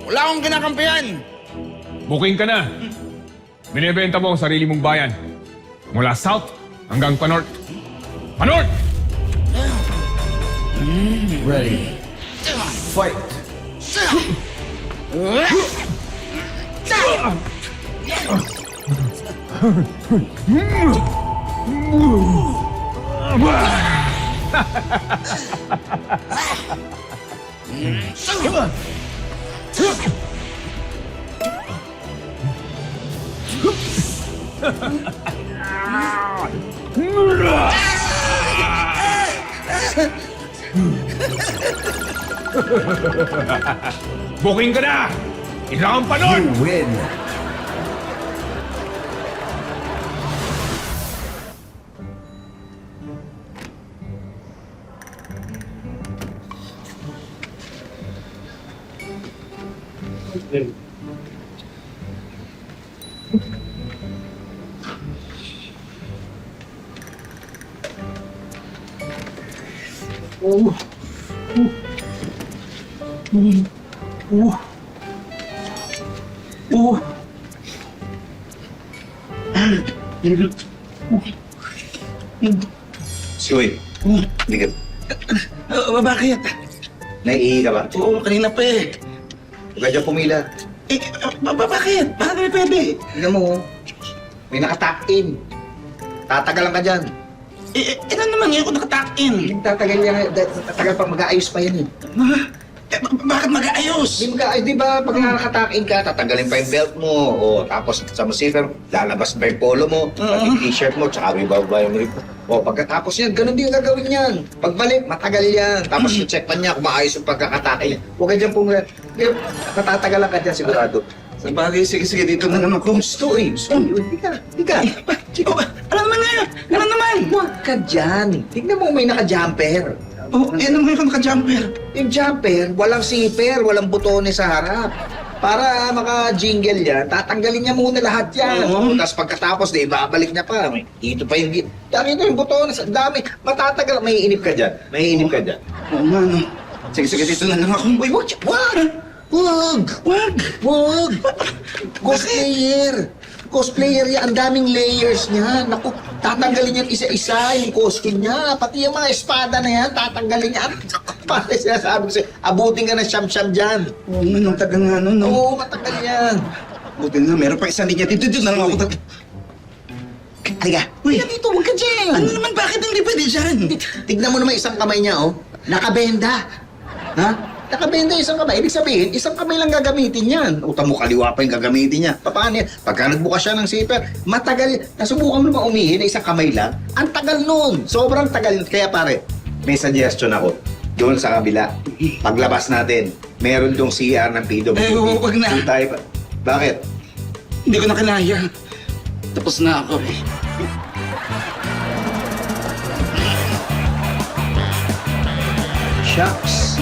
Wala akong kinakampihan. Booking ka na. Binibenta mo ang sarili mong bayan. Mula south hanggang pa-north. Pa-north! Ready. Fight! Booking ka na! Isa kang pa-north! You win! Uy, hindi ka... Bakit? Naiihi ka ba? Oo, kanina pa eh. Huwag ka dyan pumila. Bakit? Bakit may pwede? Tingnan mo, may nakatakin. Tatagalan ka dyan. Ano naman ngayon kung nakatakin? Tatagal yan, tatagal pa mag-aayos pa yan eh. Bakit mag-aayos? Hindi mag-aayos, di ba? Pag nakatakin ka, tatagalin pa yung belt mo. O, tapos sa musika, lalabas pa yung polo mo, pati t-shirt mo, tsaka may baba yung rip. O, pagkatapos yan, ganun din yung gagawin yan. Pagbalik, matagal yan. Tapos i-check pa niya kung maayos yung pagkakatakin. Huwag ka dyan pumila. Natatagalan ka dyan sigurado. Sa bagay, sige, dito na naman ako. Gusto eh. Hindi ka. Ano naman ngayon? Ano naman? Huwag ka dyan. Tignan mo may naka-jumper. Ano naman yung naka-jumper? Yung jumper, walang zipper, walang butones sa harap. Para maka-jingle yan, tatanggalin niya muna lahat yan. Oo. Tapos pagkatapos, di babalik niya pa. Dito pa yung... Dami ito yung butones, ang dami. Matatagal, may inip ka dyan. May inip ka dyan. Oo nga, no. Sige, dito na lang ako. Uy, wag! Cosplayer! Cosplayer yan, ang daming layers niya. Naku, tatanggalin yan isa-isa yung costume niya. Pati yung mga espada na yan, tatanggalin niya. Para sinasabi ko sa'yo, abutin ka ng siyam-siyam dyan. Oo nga, no. Taga nga, no. Oo, matagal yan. Buti na, meron pa isang linya. Dito na lang ako. Halika, Uy. halika dito, huwag ka dyan. Ano naman, bakit hindi pwede dyan? Tignan mo naman isang kamay niya, oh. Nakabenda. Ha? Nakabenda yung isang kamay. Ibig sabihin, isang kamay lang gagamitin yan. Utang mo kaliwa pa yung gagamitin niya. Paano yan? Pagka nagbukas siya ng zipper, matagal. Nasubukan mo naman umihi na isang kamay lang. Ang tagal nun. Sobrang tagal. Kaya pare, may suggestion ako. Doon sa kabila, paglabas natin, meron dong CR ng PWD. Wag na. Doon tayo pa. Bakit? Hindi ko na kinaya. Tapos na ako eh. Shucks.